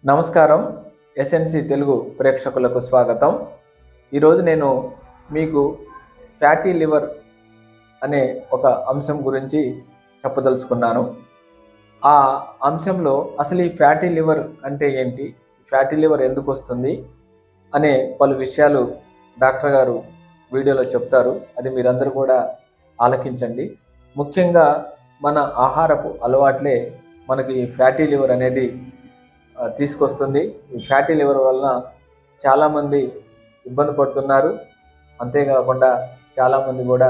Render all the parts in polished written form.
నమస్కారం ఎస్ఎన్సి తెలుగు ప్రేక్షకులకు స్వాగతం. ఈరోజు నేను మీకు ఫ్యాటీ లివర్ అనే ఒక అంశం గురించి చెప్పదలుచుకున్నాను. ఆ అంశంలో అసలు ఈ ఫ్యాటీ లివర్ అంటే ఏంటి, ఫ్యాటీ లివర్ ఎందుకు వస్తుంది అనే పలు విషయాలు డాక్టర్ గారు వీడియోలో చెప్తారు. అది మీరందరూ కూడా ఆలకించండి. ముఖ్యంగా మన ఆహారపు అలవాట్లే మనకి ఫ్యాటీ లివర్ అనేది తీసుకొస్తుంది. ఈ ఫ్యాటీ లివర్ వలన చాలామంది ఇబ్బంది పడుతున్నారు. అంతేకాకుండా చాలామంది కూడా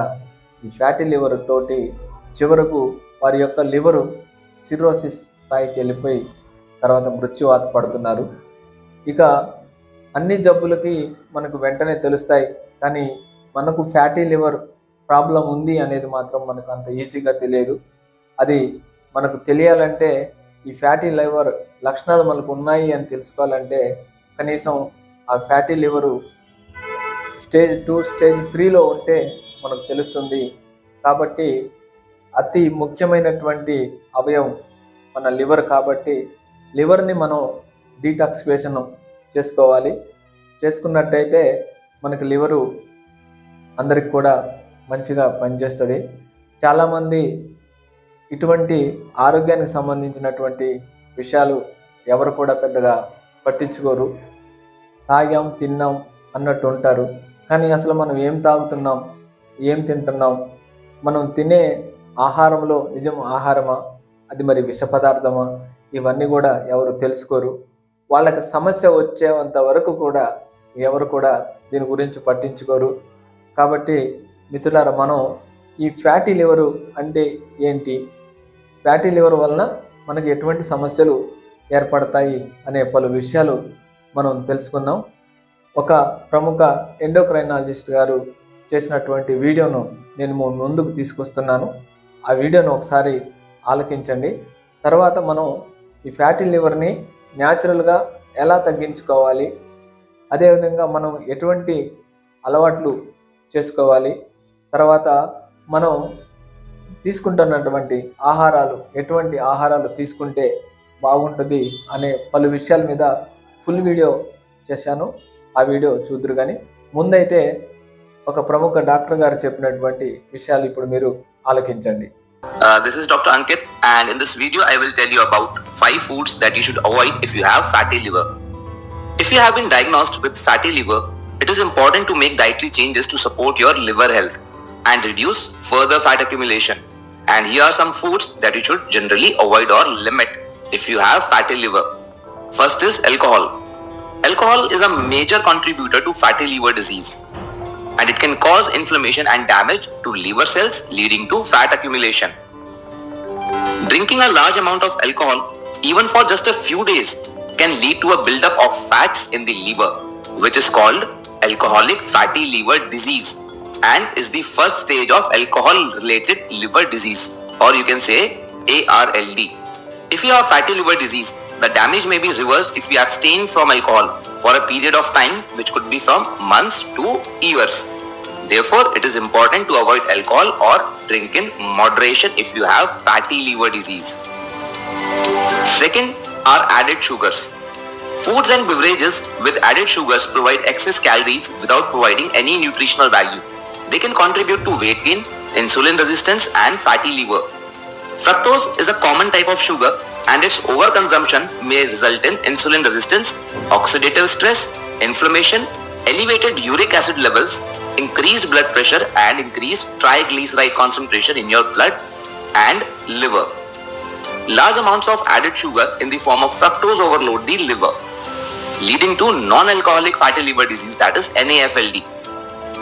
ఈ ఫ్యాటీ లివర్ తోటి చివరకు వారి యొక్క లివరు సిర్రోసిస్ స్థాయికి వెళ్ళిపోయి తర్వాత మృత్యువాత పడుతున్నారు. ఇక అన్ని జబ్బులకి మనకు వెంటనే తెలుస్తాయి, కానీ మనకు ఫ్యాటీ లివర్ ప్రాబ్లం ఉంది అనేది మాత్రం మనకు అంత ఈజీగా తెలియదు. అది మనకు తెలియాలంటే ఈ ఫ్యాటీ లివర్ లక్షణాలు మనకు ఉన్నాయి అని తెలుసుకోవాలంటే కనీసం ఆ ఫ్యాటీ లివరు స్టేజ్ 2, స్టేజ్ 3లో ఉంటే మనకు తెలుస్తుంది. కాబట్టి అతి ముఖ్యమైనటువంటి అవయవం మన లివర్. కాబట్టి లివర్ని మనం డీటాక్సిఫికేషన్ చేసుకోవాలి. చేసుకున్నట్టయితే మనకు లివరు అందరికి కూడా మంచిగా పనిచేస్తుంది. చాలామంది ఇటువంటి ఆరోగ్యానికి సంబంధించినటువంటి విషయాలు ఎవరు కూడా పెద్దగా పట్టించుకోరు. తాగాం తిన్నాం అన్నట్టు ఉంటారు. కానీ అసలు మనం ఏం తాగుతున్నాం, ఏం తింటున్నాం, మనం తినే ఆహారంలో నిజం ఆహారమా, అది మరి విష పదార్థమా, ఇవన్నీ కూడా ఎవరు తెలుసుకోరు. వాళ్ళకి సమస్య వచ్చేంత వరకు కూడా ఎవరు కూడా దీని గురించి పట్టించుకోరు. కాబట్టి మిత్రులారా, మనం ఈ ఫ్యాటీ లివరు అంటే ఏంటి, ఫ్యాటీ లివర్ వలన మనకి ఎటువంటి సమస్యలు ఏర్పడతాయి అనే పలు విషయాలు మనం తెలుసుకుందాం. ఒక ప్రముఖ ఎండోక్రైనాలజిస్ట్ గారు చేసినటువంటి వీడియోను నేను ముందుకు తీసుకొస్తున్నాను. ఆ వీడియోను ఒకసారి ఆలకించండి. తర్వాత మనం ఈ ఫ్యాటీ లివర్ని న్యాచురల్గా ఎలా తగ్గించుకోవాలి, అదేవిధంగా మనం ఎటువంటి అలవాట్లు చేసుకోవాలి, తర్వాత మనం తీసుకుంటున్నటువంటి ఆహారాలు ఎటువంటి ఆహారాలు తీసుకుంటే బాగుంటుంది అనే పలు విషయాల మీద ఫుల్ వీడియో చేశాను. ఆ వీడియో చూద్దురు. కానీ ముందైతే ఒక ప్రముఖ డాక్టర్ గారు చెప్పినటువంటి విషయాలు ఇప్పుడు మీరు ఆలకించండి. This is Dr. Ankit, and in this video I will tell you about 5 foods that you should avoid if you have fatty liver. If you have been diagnosed with fatty liver, it is important to make dietary changes to support your liver health and reduce further fat accumulation. And here are some foods that you should generally avoid or limit if you have fatty liver. First is alcohol. Alcohol is a major contributor to fatty liver disease, and it can cause inflammation and damage to liver cells, leading to fat accumulation. Drinking a large amount of alcohol, even for just a few days, can lead to a buildup of fats in the liver, which is called alcoholic fatty liver disease, and is the first stage of alcohol related liver disease, or you can say ARLD. If you have fatty liver disease, the damage may be reversed if you abstain from alcohol for a period of time which could be from months to years. Therefore, it is important to avoid alcohol or drink in moderation if you have fatty liver disease. Second are added sugars. Foods and beverages with added sugars provide excess calories without providing any nutritional value. They can contribute to weight gain, insulin resistance, and fatty liver. Fructose is a common type of sugar, and its overconsumption may result in insulin resistance, oxidative stress, inflammation, elevated uric acid levels, increased blood pressure, and increased triglyceride concentration in your blood and liver. Large amounts of added sugar in the form of fructose overload the liver, leading to non-alcoholic fatty liver disease, that is NAFLD.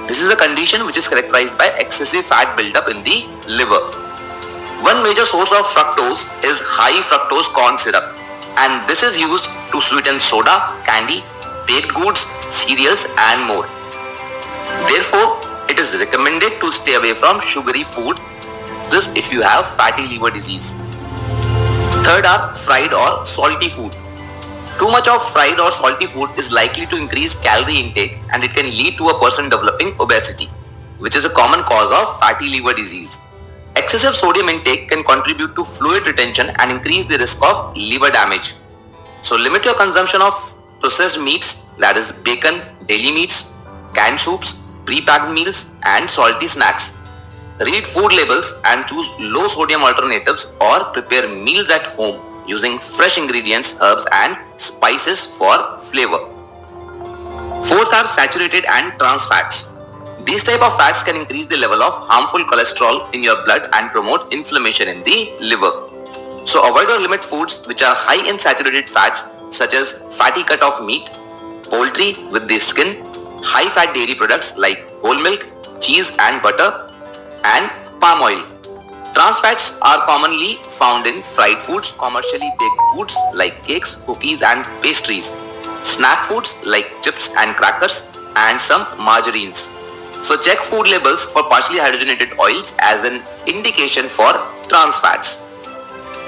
This is a condition which is characterized by excessive fat buildup in the liver. One major source of fructose is high fructose corn syrup, and this is used to sweeten soda, candy, baked goods, cereals, and more. Therefore, it is recommended to stay away from sugary food, this if you have fatty liver disease. Third are fried or salty food. Too much of fried or salty food is likely to increase calorie intake, and it can lead to a person developing obesity, which is a common cause of fatty liver disease. Excessive sodium intake can contribute to fluid retention and increase the risk of liver damage. So limit your consumption of processed meats, that is bacon, deli meats, canned soups, pre-packed meals and salty snacks. Read food labels and choose low sodium alternatives or prepare meals at home using fresh ingredients, herbs and spices for flavor. Fourth are saturated and trans fats. These type of fats can increase the level of harmful cholesterol in your blood and promote inflammation in the liver. So avoid or limit foods which are high in saturated fats such as fatty cut of meat, poultry with the skin, high fat dairy products like whole milk, cheese and butter, and palm oil. Trans fats are commonly found in fried foods, commercially baked foods like cakes, cookies and pastries, snack foods like chips and crackers, and some margarines. So check food labels for partially hydrogenated oils as an indication for trans fats.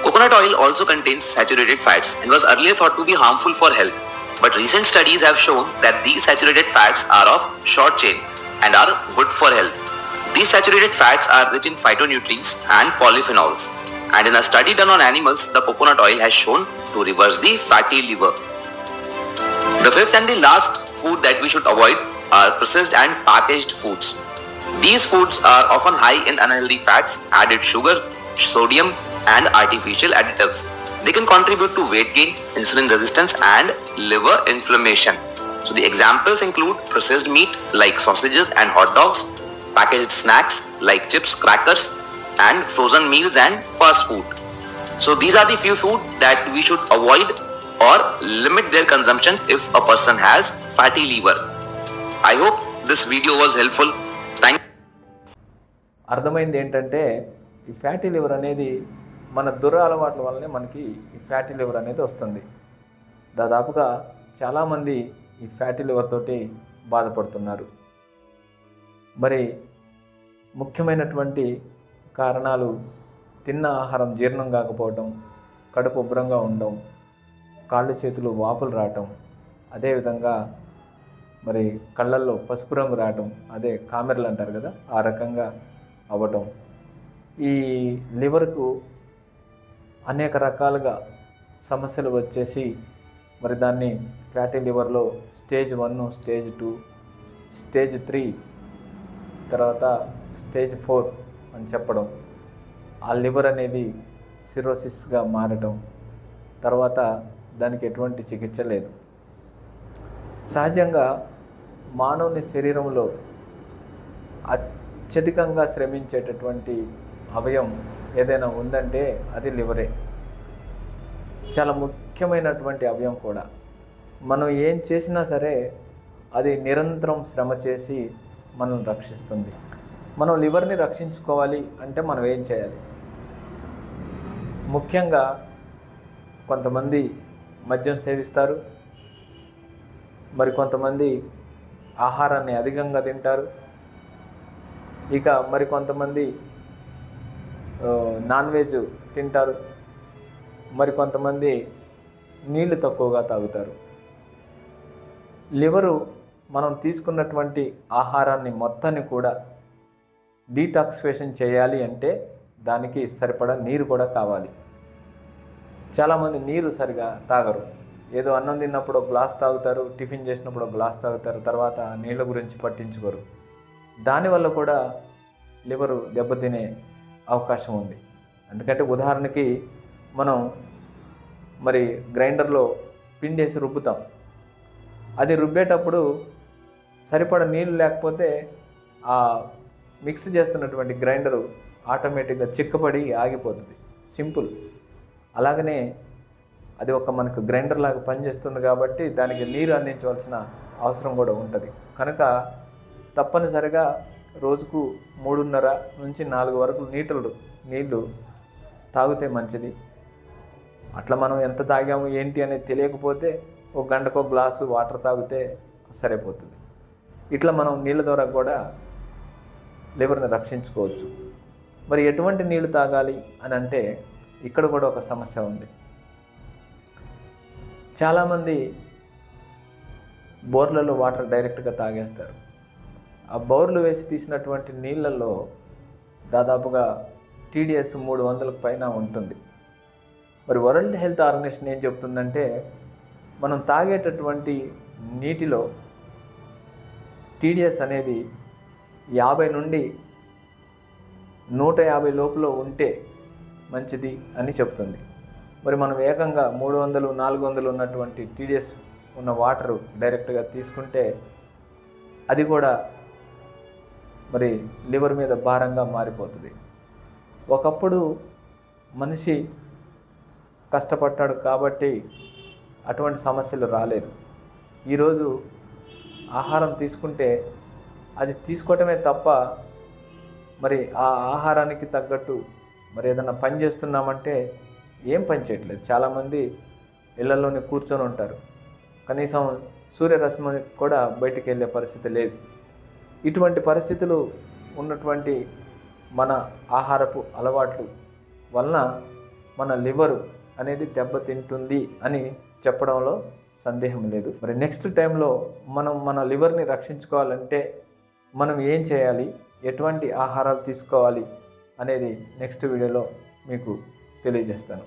Coconut oil also contains saturated fats and was earlier thought to be harmful for health. But recent studies have shown that these saturated fats are of short chain and are good for health. These saturated fats are rich in phytonutrients and polyphenols. And in a study done on animals, the coconut oil has shown to reverse the fatty liver. The fifth and the last food that we should avoid are processed and packaged foods. These foods are often high in unhealthy fats, added sugar, sodium, and artificial additives. They can contribute to weight gain, insulin resistance, and liver inflammation. So the examples include processed meat like sausages and hot dogs, packaged snacks like chips, crackers, and frozen meals and fast food. So these are the few food that we should avoid or limit their consumption if a person has fatty liver. I hope this video was helpful. Thank you. అర్థమైంది ఏంటంటే ఈ fatty liver అనేది మన దురలవాట్ల వల్లనే మనకి ఈ fatty liver అనేది వస్తుంది. దాదాపుగా చాలామంది ఈ ఫ్యాటీ లివర్ తోటి బాధపడుతున్నారు. మరి ముఖ్యమైనటువంటి కారణాలు తిన్న ఆహారం జీర్ణం కాకపోవటం, కడుపు ఉబ్బరంగా ఉండడం, కాళ్ళు చేతులు వాపులు రావటం, అదేవిధంగా మరి కళ్ళల్లో పసుపు రంగు రావటం, అదే కామెర్లు అంటారు కదా, ఆ రకంగా అవ్వటం. ఈ లివర్కు అనేక రకాలుగా సమస్యలు వచ్చేసి మరి దాన్ని ఫ్యాటీ లివర్లో స్టేజ్ 1, స్టేజ్ 2, స్టేజ్ 3, తర్వాత స్టేజ్ 4 అని చెప్పడం, ఆ లివర్ అనేది సిరోసిస్గా మారటం, తర్వాత దానికి ఎటువంటి చికిత్స లేదు. సహజంగా మానవుని శరీరంలో అత్యధికంగా శ్రమించేటటువంటి అవయవం ఏదైనా ఉందంటే అది లివరే. చాలా ముఖ్యమైనటువంటి అవయవం కూడా. మనం ఏం చేసినా సరే అది నిరంతరం శ్రమ చేసి మనల్ని రక్షిస్తుంది. మనం లివర్ని రక్షించుకోవాలి అంటే మనం ఏం చేయాలి? ముఖ్యంగా కొంతమంది మద్యం సేవిస్తారు, మరి కొంతమంది ఆహారాన్ని అధికంగా తింటారు, ఇక మరి కొంతమంది నాన్ వెజ్ తింటారు, మరి కొంతమంది నీళ్లు తక్కువగా తాగుతారు. లివరు మనం తీసుకున్నటువంటి ఆహారాన్ని మొత్తాన్ని కూడా డీటాక్సిఫికేషన్ చేయాలి అంటే దానికి సరిపడా నీరు కూడా కావాలి. చాలామంది నీరు సరిగా తాగరు. ఏదో అన్నం తిన్నప్పుడు ఒక గ్లాస్ తాగుతారు, టిఫిన్ చేసినప్పుడు ఒక గ్లాస్ తాగుతారు, తర్వాత నీళ్ళ గురించి పట్టించుకోరు. దానివల్ల కూడా లివరు దెబ్బతినే అవకాశం ఉంది. ఎందుకంటే ఉదాహరణకి మనం మరి గ్రైండర్లో పిండేసి రుబ్బుతాం. అది రుబ్బేటప్పుడు సరిపడ నీళ్ళు లేకపోతే ఆ మిక్స్ చేస్తున్నటువంటి గ్రైండరు ఆటోమేటిక్గా చిక్కపడి ఆగిపోతుంది. సింపుల్. అలాగనే అది ఒక మనకు గ్రైండర్ లాగా పనిచేస్తుంది కాబట్టి దానికి నీరు అందించవలసిన అవసరం కూడా ఉంటుంది. కనుక తప్పనిసరిగా రోజుకు 3.5 నుంచి 4 వరకు నీళ్లు తాగితే మంచిది. అట్లా మనం ఎంత తాగాము ఏంటి అనేది తెలియకపోతే ఒక గంటకు ఒక గ్లాసు వాటర్ తాగితే సరిపోతుంది. ఇట్లా మనం నీళ్ళ ద్వారా కూడా లివర్ని రక్షించుకోవచ్చు. మరి ఎటువంటి నీళ్లు తాగాలి అని అంటే ఇక్కడ కూడా ఒక సమస్య ఉంది. చాలామంది బోర్లలో వాటర్ డైరెక్ట్గా తాగేస్తారు. ఆ బోర్లు వేసి తీసినటువంటి నీళ్ళల్లో దాదాపుగా TDS 300కు పైన ఉంటుంది. మరి వరల్డ్ హెల్త్ ఆర్గనైజేషన్ ఏం చెప్తుందంటే మనం తాగేటటువంటి నీటిలో TDS అనేది 50 నుండి 150 లోపల ఉంటే మంచిది అని చెప్తుంది. మరి మనం ఏకంగా 300, 400 ఉన్నటువంటి TDS ఉన్న వాటరు డైరెక్ట్గా తీసుకుంటే అది కూడా మరి లివర్ మీద భారంగా మారిపోతుంది. ఒకప్పుడు మనిషి కష్టపడ్డాడు కాబట్టి అటువంటి సమస్యలు రాలేదు. ఈరోజు ఆహారం తీసుకుంటే అది తీసుకోవటమే తప్ప మరి ఆ ఆహారానికి తగ్గట్టు మరి ఏదైనా పని చేస్తున్నామంటే ఏం పని చేయట్లేదు. చాలామంది ఇళ్లలోనే కూర్చొని ఉంటారు. కనీసం సూర్యరశ్మి కూడా బయటికి వెళ్ళే పరిస్థితి లేదు. ఇటువంటి పరిస్థితులు ఉన్నటువంటి మన ఆహారపు అలవాట్లు వలన మన లివరు అనేది దెబ్బతింటుంది అని చెప్పడంలో సందేహం లేదు. మరి నెక్స్ట్ టైంలో మనం మన లివర్ని రక్షించుకోవాలంటే మనం ఏం చేయాలి, ఎటువంటి ఆహారాలు తీసుకోవాలి అనేది నెక్స్ట్ వీడియోలో మీకు తెలియజేస్తాను.